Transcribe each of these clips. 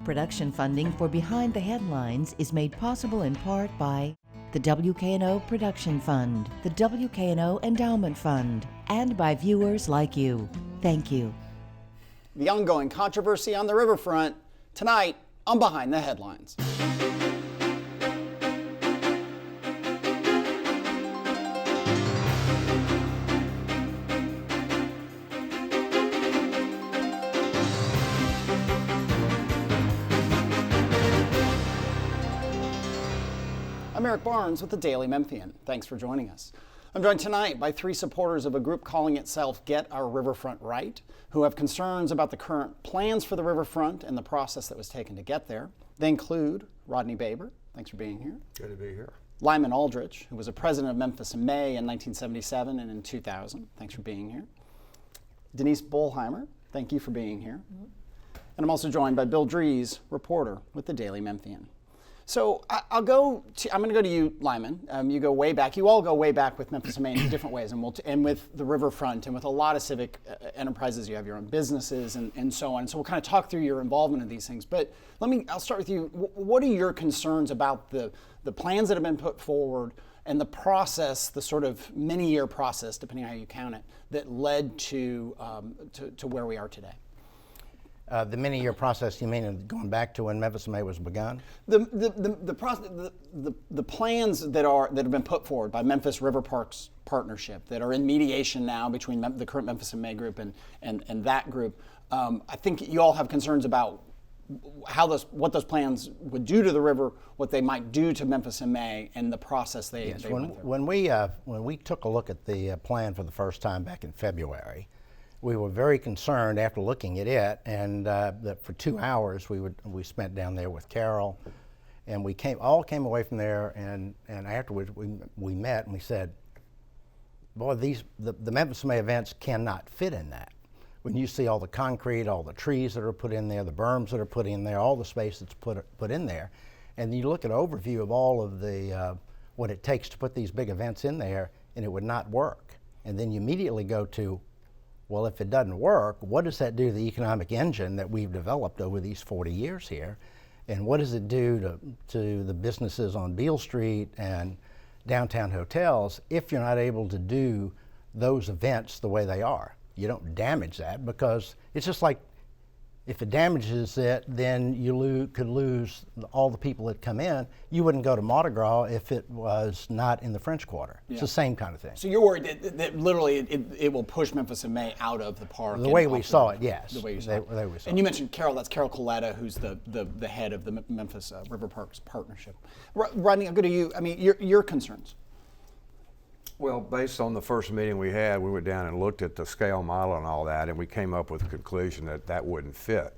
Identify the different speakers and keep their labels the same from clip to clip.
Speaker 1: Production funding for Behind the Headlines is made possible in part by the WKNO Production Fund, the WKNO Endowment Fund, and by viewers like you. Thank you.
Speaker 2: The ongoing controversy on the riverfront, tonight on Behind the Headlines. I'm Eric Barnes with the Daily Memphian. Thanks for joining us. I'm joined tonight by three supporters of a group calling itself Get Our Riverfront Right, who have concerns about the current plans for the riverfront and the process that was taken to get there. They include Rodney Baber. Thanks for being here.
Speaker 3: Good to be here.
Speaker 2: Lyman Aldrich, who was a president of Memphis in May in 1977 and in 2000. Thanks for being here. Denise Bollheimer. Thank you for being here. And I'm also joined by Bill Dries, reporter with the Daily Memphian. So I'm going to go to you, Lyman. You go way back. You all go way back with Memphis in May in different ways, and with the riverfront, and with a lot of civic enterprises. You have your own businesses and so on. So we'll kind of talk through your involvement in these things. But I'll start with you. What are your concerns about the plans that have been put forward and the process, the sort of many-year process, depending on how you count it, that led to where we are today?
Speaker 4: The many-year process, you mean going back to when Memphis in May was begun?
Speaker 2: The plans that have been put forward by Memphis River Parks Partnership that are in mediation now between the current Memphis in May group and that group. I think you all have concerns about what those plans would do to the river, what they might do to Memphis in May, and the process they went through.
Speaker 4: When we took a look at the plan for the first time back in February, we were very concerned after looking at it, and that for 2 hours we spent down there with Carol, and we came away from there, and afterwards we met and we said, boy, the Memphis May events cannot fit in that. When you see all the concrete, all the trees that are put in there, the berms that are put in there, all the space that's put in there, and you look at an overview of all of the what it takes to put these big events in there, and it would not work. And then you immediately go to, well, if it doesn't work, what does that do to the economic engine that we've developed over these 40 years here? And what does it do to the businesses on Beale Street and downtown hotels if you're not able to do those events the way they are? You don't damage that, because it's just like if it damages it, then you could lose all the people that come in. You wouldn't go to Mardi Gras if it was not in the French Quarter. Yeah. It's the same kind of thing.
Speaker 2: So you're worried that literally it will push Memphis in May out of the park?
Speaker 4: The way we saw it, yes.
Speaker 2: The way you saw it. And you mentioned Carol. That's Carol Coletta, who's the head of the Memphis River Parks Partnership. Rodney, I'll go to you. I mean, your concerns.
Speaker 3: Well, based on the first meeting we had, we went down and looked at the scale model and all that, and we came up with the conclusion that wouldn't fit.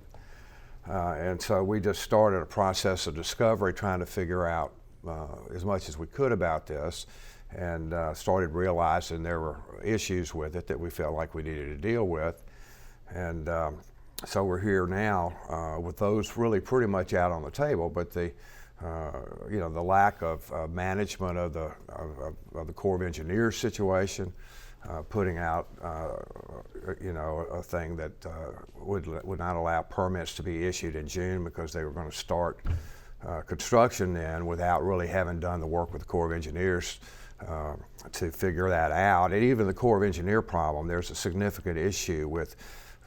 Speaker 3: And so we just started a process of discovery, trying to figure out as much as we could about this, and started realizing there were issues with it that we felt like we needed to deal with. And so we're here now with those really pretty much out on the table, but the lack of management of the Corps of Engineers situation, putting out a thing that would not allow permits to be issued in June because they were going to start construction then without really having done the work with the Corps of Engineers to figure that out. And even the Corps of Engineer problem, there's a significant issue with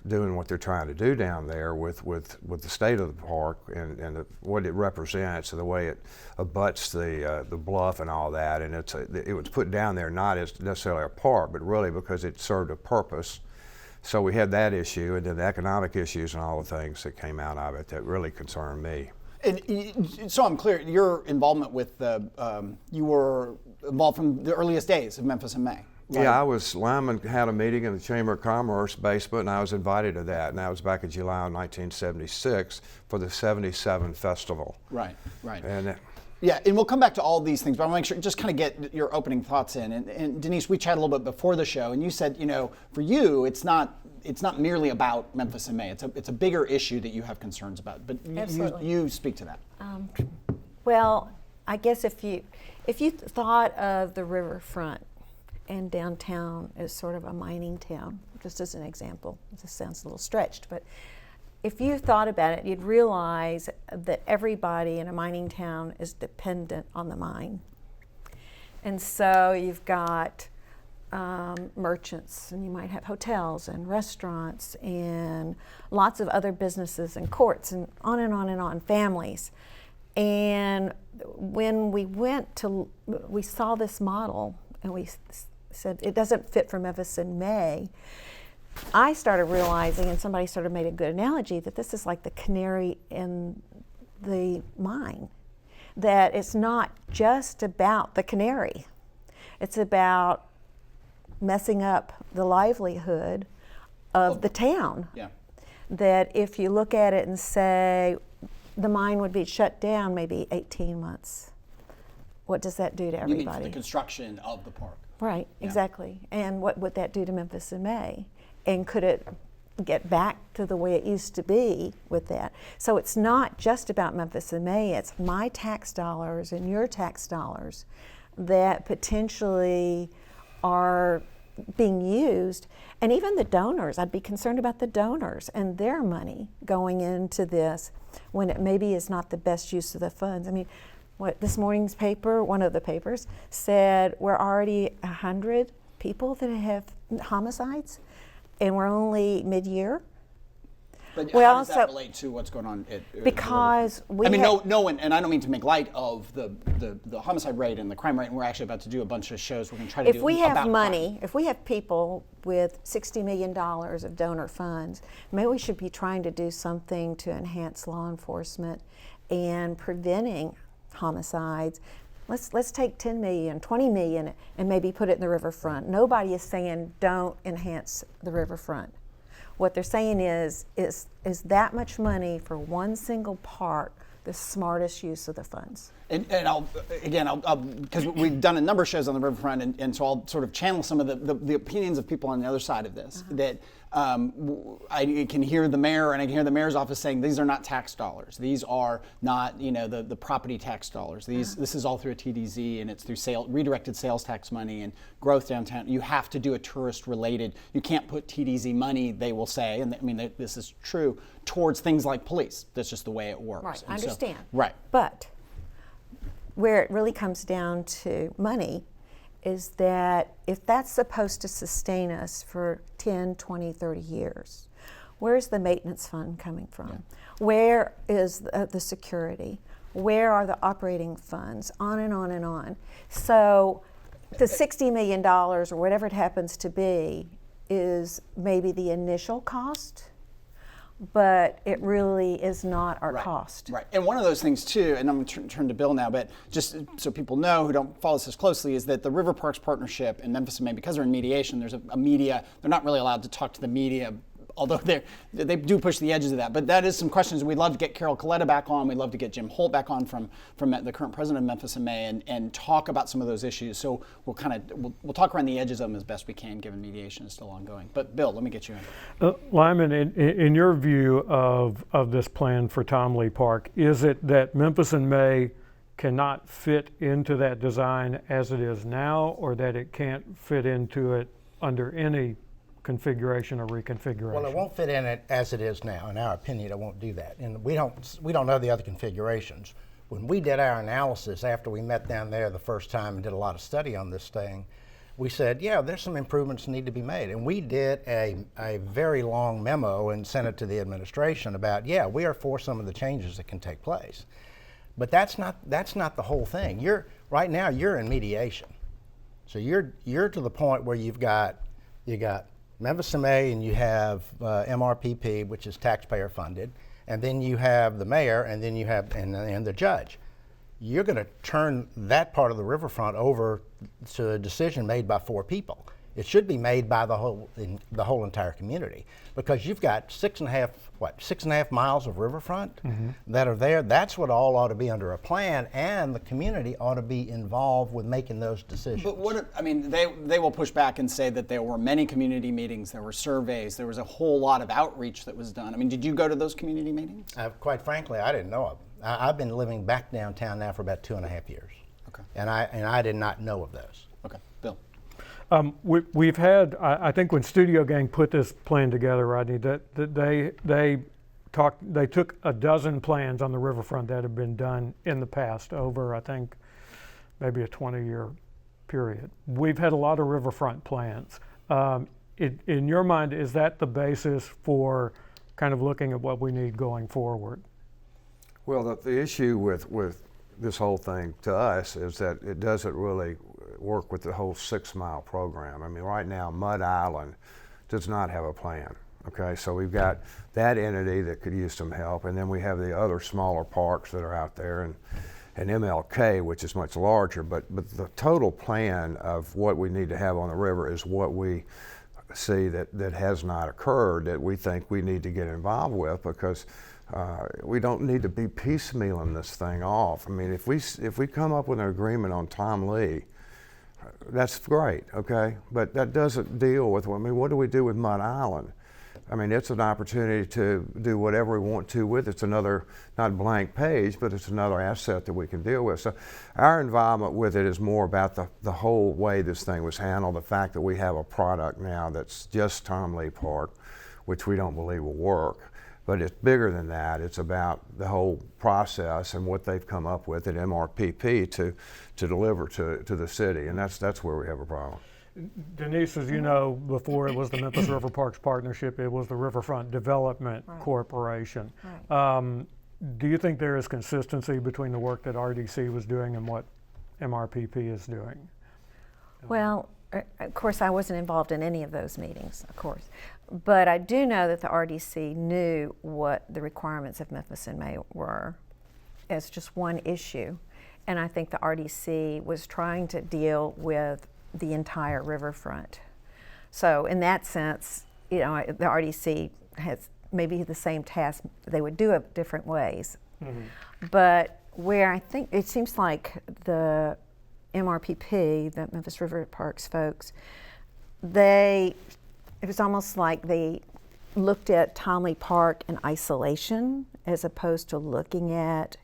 Speaker 3: doing what they're trying to do down there with the state of the park and what it represents and the way it abuts the bluff and all that. And it was put down there not as necessarily a park, but really because it served a purpose. So we had that issue, and then the economic issues and all the things that came out of it that really concerned me.
Speaker 2: And so I'm clear, your involvement with you were involved from the earliest days of Memphis in May. Right.
Speaker 3: Yeah, Lyman had a meeting in the Chamber of Commerce basement, and I was invited to that, and that was back in July of 1976 for the 77 festival.
Speaker 2: Right.
Speaker 3: And
Speaker 2: yeah, and we'll come back to all these things, but I want to make sure, just kind of get your opening thoughts in. And Denise, we chatted a little bit before the show, and you said, for you, it's not merely about Memphis in May. It's a bigger issue that you have concerns about. But you speak to that.
Speaker 5: Well, I guess if you thought of the riverfront and downtown as sort of a mining town, just as an example, this sounds a little stretched, but if you thought about it, you'd realize that everybody in a mining town is dependent on the mine. And so you've got merchants, and you might have hotels and restaurants and lots of other businesses and courts and on and on and on, families. And when we saw this model and we said it doesn't fit for Memphis in May, I started realizing, and somebody sort of made a good analogy, that this is like the canary in the mine. That it's not just about the canary. It's about messing up the livelihood of the town.
Speaker 2: Yeah.
Speaker 5: That if you look at it and say the mine would be shut down maybe 18 months, what does that do to
Speaker 2: You
Speaker 5: everybody?
Speaker 2: mean for the construction of the park?
Speaker 5: Right,
Speaker 2: Yeah.
Speaker 5: exactly. And what would that do to Memphis in May? And could it get back to the way it used to be with that? So it's not just about Memphis in May, it's my tax dollars and your tax dollars that potentially are being used. And even the donors, I'd be concerned about the donors and their money going into this when it maybe is not the best use of the funds. I mean, what this morning's paper, one of the papers, said we're already 100 people that have homicides, and we're only mid-year.
Speaker 2: But
Speaker 5: Well,
Speaker 2: how does that
Speaker 5: so-
Speaker 2: relate to what's going on at
Speaker 5: Because we
Speaker 2: I mean,
Speaker 5: have-
Speaker 2: no one, and I don't mean to make light of the homicide rate and the crime rate, and we're actually about to do a bunch of shows we're going to try to do
Speaker 5: If we have
Speaker 2: about
Speaker 5: money,
Speaker 2: crime.
Speaker 5: if we have people with $60 million of donor funds, maybe we should be trying to do something to enhance law enforcement and preventing homicides. Let's take 10 million, 20 million, and maybe put it in the riverfront. Nobody is saying don't enhance the riverfront. What they're saying is that much money for one single park the smartest use of the funds?
Speaker 2: And I'll because we've done a number of shows on the riverfront, and so I'll sort of channel some of the opinions of people on the other side of this. That I can hear the mayor and I can hear the mayor's office saying these are not tax dollars. These are not the property tax dollars. This is all through a TDZ, and it's through redirected sales tax money and growth downtown. You have to do a tourist related. You can't put TDZ money, they will say, and I mean this is true, towards things like police. That's just the way it works.
Speaker 5: Right,
Speaker 2: And
Speaker 5: I
Speaker 2: so-
Speaker 5: understand.
Speaker 2: right.
Speaker 5: But where it really comes down to money is that if that's supposed to sustain us for 10, 20, 30 years, where's the maintenance fund coming from?
Speaker 2: Yeah.
Speaker 5: Where is the security? Where are the operating funds? On and on and on. So the $60 million or whatever it happens to be is maybe the initial cost, but it really is not our cost.
Speaker 2: Right, and one of those things too, and I'm going to turn to Bill now, but just so people know who don't follow this as closely, is that the River Parks Partnership in Memphis and May, because they're in mediation, there's a media, they're not really allowed to talk to the media, although they do push the edges of that. But that is some questions. We'd love to get Carol Coletta back on. We'd love to get Jim Holt back on from the current president of Memphis and May and talk about some of those issues. So we'll talk around the edges of them as best we can, given mediation is still ongoing. But Bill, let me get you in.
Speaker 6: Lyman, in your view of this plan for Tom Lee Park, is it that Memphis and May cannot fit into that design as it is now, or that it can't fit into it under any configuration or reconfiguration?
Speaker 4: Well, it won't fit in it as it is now. In our opinion, it won't do that. And we don't know the other configurations. When we did our analysis after we met down there the first time and did a lot of study on this thing, we said, yeah, there's some improvements need to be made. And we did a very long memo and sent it to the administration about, yeah, we are for some of the changes that can take place. But that's not the whole thing. Right now you're in mediation. So you're to the point where you got Memphis and May, and you have MRPP, which is taxpayer funded, and then you have the mayor, and then you have and the judge. You're going to turn that part of the riverfront over to a decision made by 4 people. It should be made by the whole entire community, because you've got 6.5 miles of riverfront that are there. That's what all ought to be under a plan, and the community ought to be involved with making those decisions.
Speaker 2: But they will push back and say that there were many community meetings, there were surveys, there was a whole lot of outreach that was done. I mean, did you go to those community meetings?
Speaker 4: Quite frankly, I didn't know of them. I've been living back downtown now for about 2.5 years. Okay. And I did not know of those.
Speaker 2: Okay, Bill.
Speaker 6: We've had, I think when Studio Gang put this plan together, Rodney, that they they took a dozen plans on the riverfront that have been done in the past over, I think, maybe a 20-year period. We've had a lot of riverfront plans. In your mind, is that the basis for kind of looking at what we need going forward?
Speaker 3: Well, the issue with this whole thing to us is that it doesn't really work with the whole 6 mile program. I mean, right now, Mud Island does not have a plan. Okay, so we've got that entity that could use some help, and then we have the other smaller parks that are out there, and MLK, which is much larger, but the total plan of what we need to have on the river is what we see that has not occurred, that we think we need to get involved with, because we don't need to be piecemealing this thing off. I mean, if we come up with an agreement on Tom Lee, that's great, okay? But that doesn't deal with, I mean, what do we do with Mud Island? I mean, it's an opportunity to do whatever we want to with it. It's another, not blank page, but it's another asset that we can deal with. So our involvement with it is more about the whole way this thing was handled, the fact that we have a product now that's just Tom Lee Park, which we don't believe will work. But it's bigger than that. It's about the whole process and what they've come up with at MRPP to deliver to the city, and that's where we have a problem.
Speaker 6: Denise, as you know, before it was the Memphis River Parks Partnership, it was the Riverfront Development Corporation.
Speaker 5: Right.
Speaker 6: Do you think there is consistency between the work that RDC was doing and what MRPP is doing?
Speaker 5: Well, of course, I wasn't involved in any of those meetings, of course. But I do know that the RDC knew what the requirements of Memphis in May were as just one issue. And I think the RDC was trying to deal with the entire riverfront. So in that sense, you know, the RDC has maybe the same task, they would do it different ways. Mm-hmm. But where I think it seems like the MRPP, the Memphis River Parks folks, it was almost like they looked at Tom Lee Park in isolation as opposed to looking at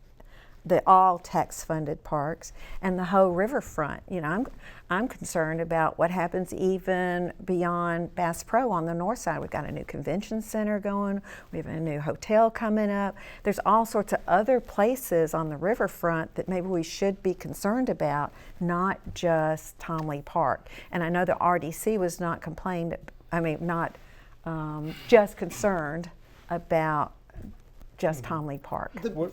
Speaker 5: the all tax-funded parks and the whole riverfront. You know, I'm concerned about what happens even beyond Bass Pro on the north side. We've got a new convention center going. We have a new hotel coming up. There's all sorts of other places on the riverfront that maybe we should be concerned about, not just Tom Lee Park. And I know the RDC was not just concerned about just Tom Lee Park.
Speaker 2: Go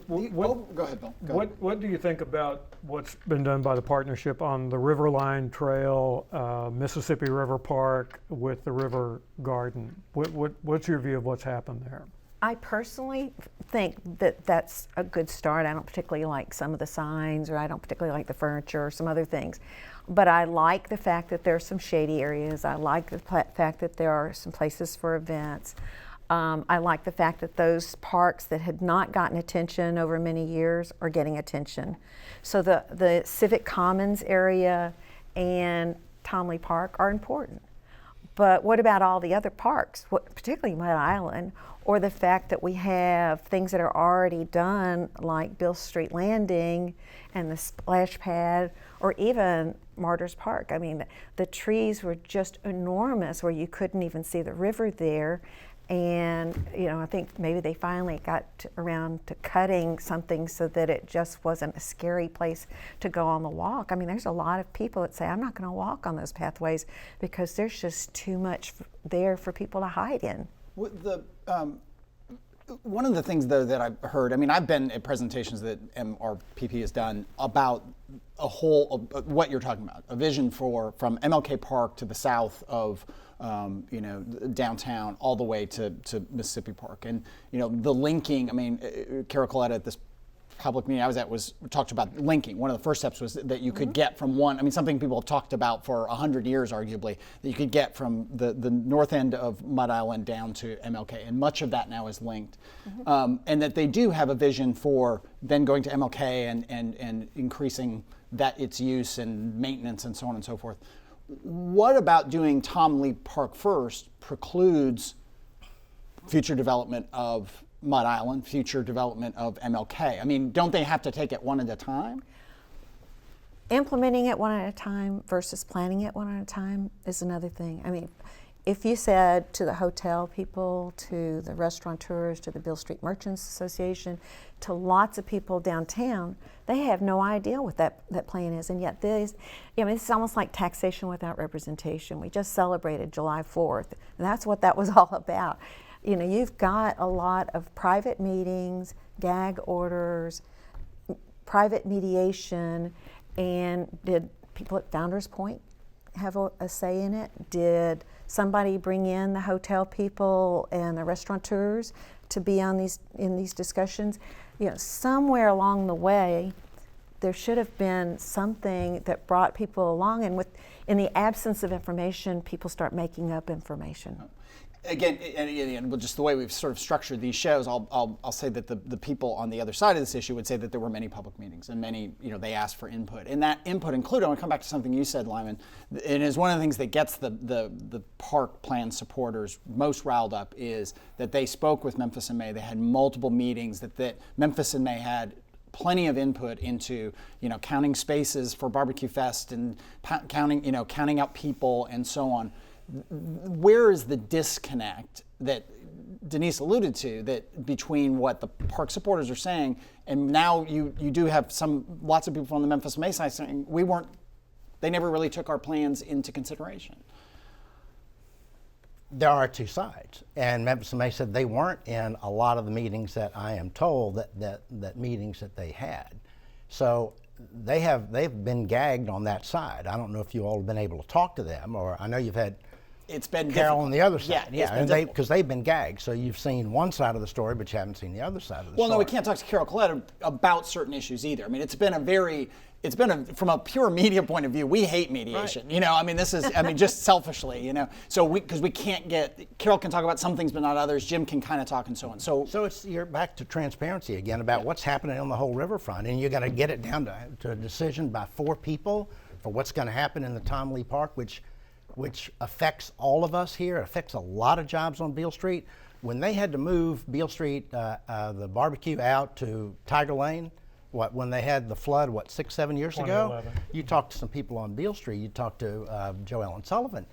Speaker 2: ahead, Bill.
Speaker 6: What do you think about what's been done by the partnership on the Riverline Trail, Mississippi River Park with the River Garden? What's your view of what's happened there?
Speaker 5: I personally think that that's a good start. I don't particularly like some of the signs, or I don't particularly like the furniture or some other things. But I like the fact that there are some shady areas. I like the fact that there are some places for events. I like the fact that those parks that had not gotten attention over many years are getting attention. So the Civic Commons area and Tom Lee Park are important. But what about all the other parks, particularly Mud Island, or the fact that we have things that are already done like Bill Street Landing and the splash pad, or even Martyrs Park? I mean, the trees were just enormous where you couldn't even see the river there. And, you know, I think maybe they finally got around to cutting something so that it just wasn't a scary place to go on the walk. I mean, there's a lot of people that say, I'm not going to walk on those pathways because there's just too much there for people to hide in.
Speaker 2: One of the things, though, that I've heard, I mean, I've been at presentations that MRPP has done about what you're talking about, a vision from MLK Park to the south of downtown all the way to Mississippi Park. And, you know, the linking, I mean, Carol Coletta at this public meeting I was at talked about linking. One of the first steps was that you could get from something people have talked about for 100 years, arguably, that you could get from the north end of Mud Island down to MLK. And much of that now is linked. Mm-hmm. And that they do have a vision for then going to MLK and increasing its use and maintenance and so on and so forth. What about doing Tom Lee Park first precludes future development of Mud Island, future development of MLK? I mean, don't they have to take it one at a time?
Speaker 5: Implementing it one at a time versus planning it one at a time is another thing. I mean, if you said to the hotel people, to the restaurateurs, to the Beale Street Merchants Association, to lots of people downtown, they have no idea what that plan is. And yet it's almost like taxation without representation. We just celebrated July 4th, and that's what that was all about. You've got a lot of private meetings, gag orders, private mediation, and did people at Founders Point have a say in it? Did somebody bring in the hotel people and the restaurateurs to be in these discussions? Somewhere along the way, there should have been something that brought people along, and in the absence of information, people start making up information.
Speaker 2: Again, and just the way we've sort of structured these shows, I'll say that the people on the other side of this issue would say that there were many public meetings and many, they asked for input. And that input included, I want to come back to something you said, Lyman, it is one of the things that gets the park plan supporters most riled up is that they spoke with Memphis in May. They had multiple meetings, that Memphis in May had plenty of input into, counting spaces for Barbecue Fest and counting out people and so on. Where is the disconnect that Denise alluded to, that between what the park supporters are saying, and now you do have lots of people from the Memphis May side saying they never really took our plans into consideration?
Speaker 4: There are two sides, and Memphis May said they weren't in a lot of the meetings that I am told that meetings that they had. So they've been gagged on that side. I don't know if you all have been able to talk to them, or I know you've had
Speaker 2: it's been
Speaker 4: Carol on the other side.
Speaker 2: Yeah,
Speaker 4: and because they've been gagged, so you've seen one side of the story, but you haven't seen the other side of the story.
Speaker 2: Well, no, we can't talk to Carol Collette about certain issues either. I mean, it's been from a pure media point of view, we hate mediation. Right. Just selfishly, so because we can't Carol can talk about some things but not others, Jim can kind of talk and so on. So
Speaker 4: you're back to transparency again about what's happening on the whole riverfront, and you're going to get it down to a decision by 4 people for what's going to happen in the Tom Lee Park, which affects all of us here. It affects a lot of jobs on Beale Street. When they had to move Beale Street, the barbecue out to Tiger Lane, when they had the flood, 6-7 years ago? You talked to some people on Beale Street. You talked to Joellen Sullivan.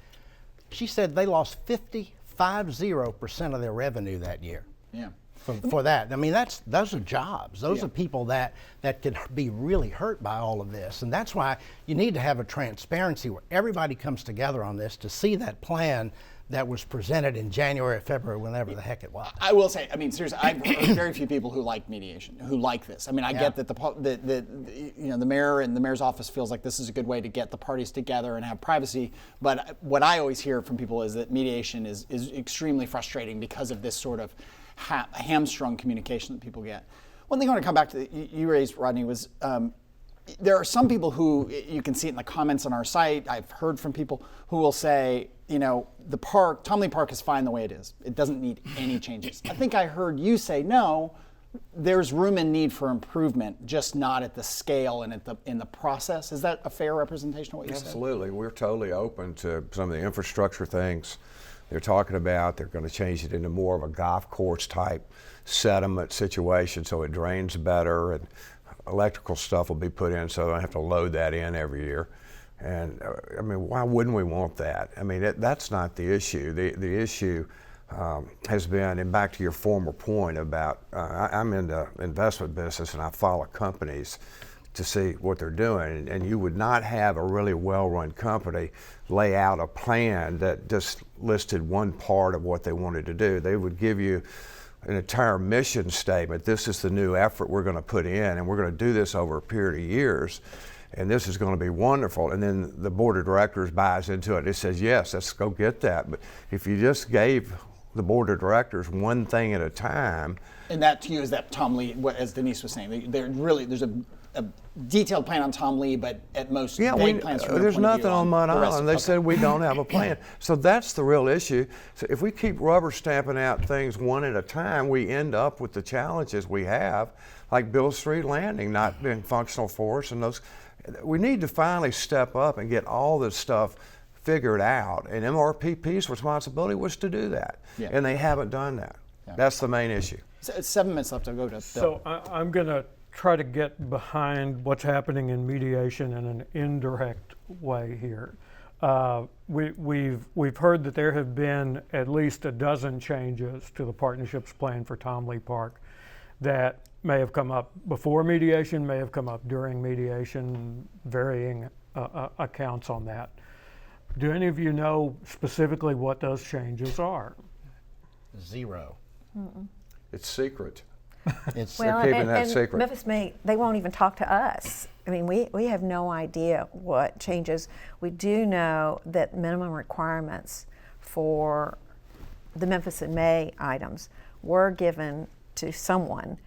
Speaker 4: She said they lost 50% of their revenue that year.
Speaker 2: Yeah.
Speaker 4: For that. I mean, those are jobs. Those are people that could be really hurt by all of this. And that's why you need to have a transparency where everybody comes together on this to see that plan that was presented in January or February, whenever the heck it was.
Speaker 2: I will say, seriously, I've heard very few people who like mediation, who like this. I get that the mayor and the mayor's office feels like this is a good way to get the parties together and have privacy. But what I always hear from people is that mediation is extremely frustrating because of this sort of hamstrung communication that people get. One thing I want to come back to that you raised, Rodney, was there are some people who, you can see it in the comments on our site, I've heard from people who will say, the park, Tom Lee Park is fine the way it is. It doesn't need any changes. I think I heard you say, no, there's room and need for improvement, just not at the scale and in the process. Is that a fair representation of what you said?
Speaker 3: Absolutely. We're totally open to some of the infrastructure things they're talking about. They're going to change it into more of a golf course type sediment situation so it drains better, and electrical stuff will be put in so they don't have to load that in every year. And why wouldn't we want that? That's not the issue. The issue has been, and back to your former point about, I'm in the investment business and I follow companies to see what they're doing, and you would not have a really well-run company lay out a plan that just listed one part of what they wanted to do. They would give you an entire mission statement. This is the new effort we're going to put in, and we're going to do this over a period of years, and this is going to be wonderful. And then the board of directors buys into it. It says, yes, let's go get that. But if you just gave the board of directors one thing at a time.
Speaker 2: And that to you is that Tom Lee, as Denise was saying, there's a detailed plan on Tom Lee, but at most vague plans from
Speaker 3: there's nothing on Mud
Speaker 2: Island.
Speaker 3: Island. They said we don't have a plan. So that's the real issue. So if we keep rubber stamping out things one at a time, we end up with the challenges we have, like Beale Street Landing not being functional for us, and those. We need to finally step up and get all this stuff figured out. And MRPP's responsibility was to do that, and they haven't done that. Yeah. That's the main issue.
Speaker 2: So 7 minutes left. I'll go to Bill.
Speaker 6: So I'm going to try to get behind what's happening in mediation in an indirect way here. we've heard that there have been at least a dozen changes to the partnership's plan for Tom Lee Park that may have come up before mediation, may have come up during mediation, varying accounts on that. Do any of you know specifically what those changes are?
Speaker 4: Zero.
Speaker 3: It's secret.
Speaker 4: It's
Speaker 3: They're keeping that secret.
Speaker 5: Memphis May, they won't even talk to us. I mean, we have no idea what changes. We do know that minimum requirements for the Memphis in May items were given to someone,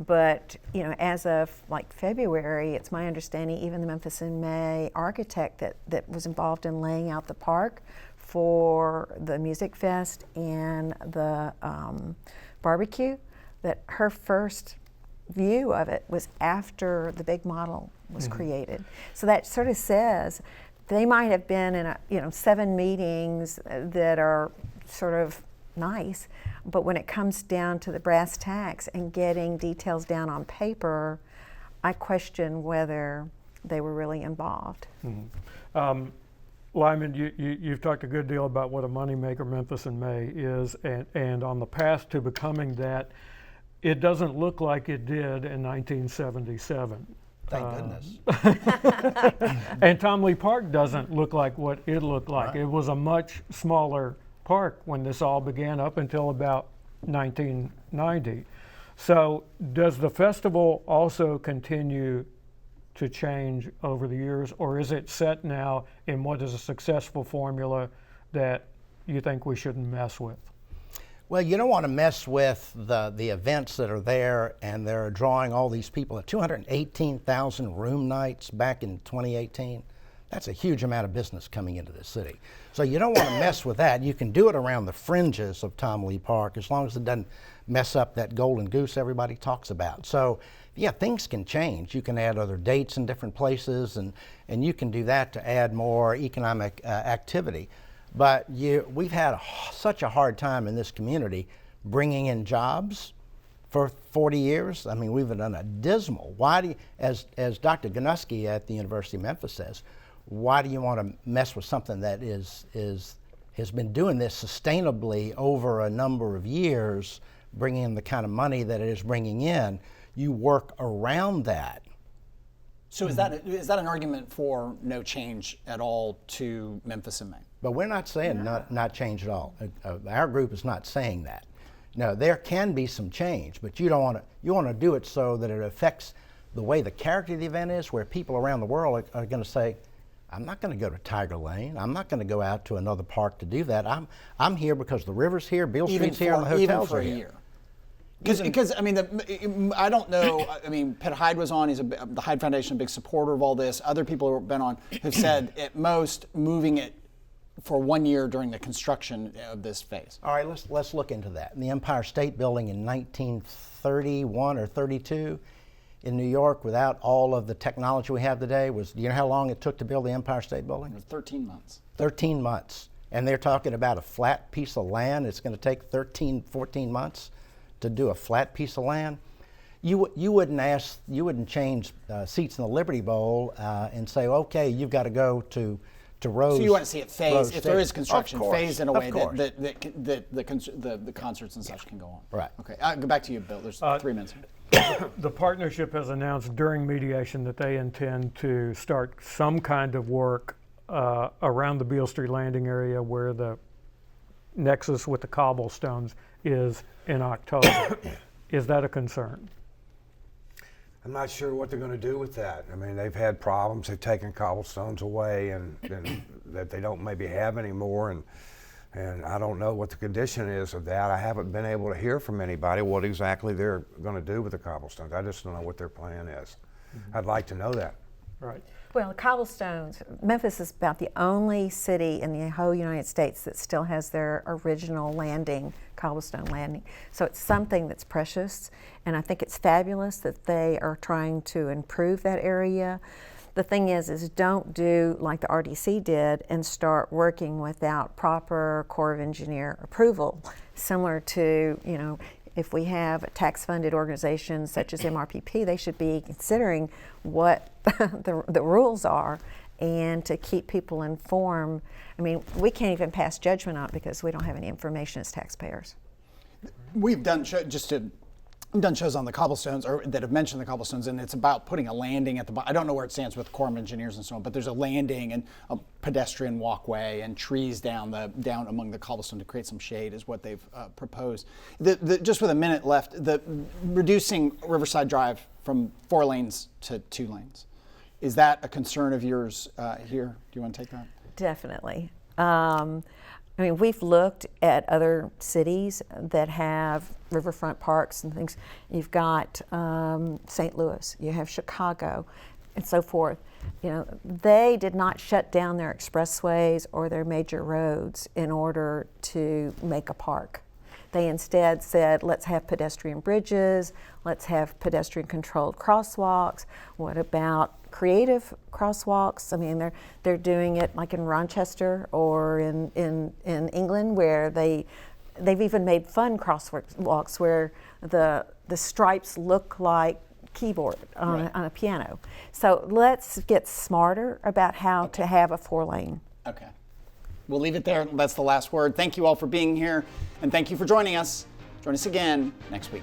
Speaker 5: but as of like February, it's my understanding even the Memphis in May architect that was involved in laying out the park for the Music Fest and the barbecue, that her first view of it was after the big model was created. So that sort of says they might have been in 7 meetings that are sort of nice, but when it comes down to the brass tacks and getting details down on paper, I question whether they were really involved.
Speaker 6: Lyman, you've talked a good deal about what a moneymaker Memphis in May is, and on the path to becoming that. It doesn't look like it did in 1977.
Speaker 4: Thank goodness.
Speaker 6: And Tom Lee Park doesn't look like what it looked like. Right. It was a much smaller park when this all began up until about 1990. So does the festival also continue to change over the years, or is it set now in what is a successful formula that you think we shouldn't mess with?
Speaker 4: Well, you don't want to mess with the events that are there, and they're drawing all these people at 218,000 room nights back in 2018. That's a huge amount of business coming into the city. So you don't want to mess with that. You can do it around the fringes of Tom Lee Park as long as it doesn't mess up that golden goose everybody talks about. So yeah, things can change. You can add other dates in different places, and you can do that to add more economic activity. But we've had such a hard time in this community bringing in jobs for 40 years. I mean, we've done a dismal. Why do you, as Dr. Ganuski at the University of Memphis says, why do you want to mess with something that has been doing this sustainably over a number of years, bringing in the kind of money that it is bringing in? You work around that.
Speaker 2: So is that an argument for no change at all to Memphis in May?
Speaker 4: But we're not saying not change at all. Our group is not saying that. No, there can be some change, but you want to do it so that it affects the way the character of the event is, where people around the world are going to say, I'm not going to go to Tiger Lane. I'm not going to go out to another park to do that. I'm here because the river's here, Beale Street's here, and the hotels are here.
Speaker 2: Even for a year. Because I mean, I don't know. I mean, Pitt Hyde was on. The Hyde Foundation, a big supporter of all this. Other people who have been on have said at most moving it for 1 year during the construction of this phase.
Speaker 4: All right, let's look into that. The Empire State Building in 1931 or 32 in New York, without all of the technology we have today, do you know how long it took to build the Empire State Building?
Speaker 2: It was 13 months.
Speaker 4: 13 months. And they're talking about a flat piece of land. It's going to take 14 months to do a flat piece of land. You wouldn't change seats in the Liberty Bowl and say, okay, you've got to go to Rose.
Speaker 2: So you want to see it phased, if there is construction,
Speaker 4: of course,
Speaker 2: phased in a way
Speaker 4: of course.
Speaker 2: that the concerts and such can go on.
Speaker 4: Right.
Speaker 2: Okay, go back to you, Bill. There's 3 minutes.
Speaker 6: The partnership has announced during mediation that they intend to start some kind of work around the Beale Street Landing area where the nexus with the cobblestones is in October. Is that a concern?
Speaker 3: I'm not sure what they're going to do with that. I mean, they've had problems. They've taken cobblestones away and that they don't maybe have anymore. And I don't know what the condition is of that. I haven't been able to hear from anybody what exactly they're going to do with the cobblestones. I just don't know what their plan is. I'd like to know that.
Speaker 6: Right.
Speaker 5: Well, cobblestones, Memphis is about the only city in the whole United States that still has their original landing, cobblestone landing. So it's something that's precious, and I think it's fabulous that they are trying to improve that area. The thing is don't do like the RDC did and start working without proper Corps of Engineer approval, similar to, if we have tax-funded organizations such as MRPP, they should be considering what the rules are and to keep people informed. I mean, we can't even pass judgment on it because we don't have any information as taxpayers.
Speaker 2: We've done I've done shows on the cobblestones, or that have mentioned the cobblestones, and it's about putting a landing at the bottom. I don't know where it stands with Corps of Engineers and so on, but there's a landing and a pedestrian walkway and trees down among the cobblestone to create some shade is what they've proposed. Just with a minute left, reducing Riverside Drive from 4 lanes to 2 lanes. Is that a concern of yours here? Do you want to take that?
Speaker 5: Definitely. I mean, we've looked at other cities that have riverfront parks and things. You've got St. Louis, you have Chicago, and so forth. You know, they did not shut down their expressways or their major roads in order to make a park. They instead said, let's have pedestrian bridges, let's have pedestrian controlled crosswalks. What about creative crosswalks? I mean, they're doing it like in Rochester or in England, where they've even made fun crosswalks where the stripes look like keyboard on a piano. So let's get smarter about how to have a 4-lane.
Speaker 2: Okay. We'll leave it there. That's the last word. Thank you all for being here, and thank you for joining us. Join us again next week.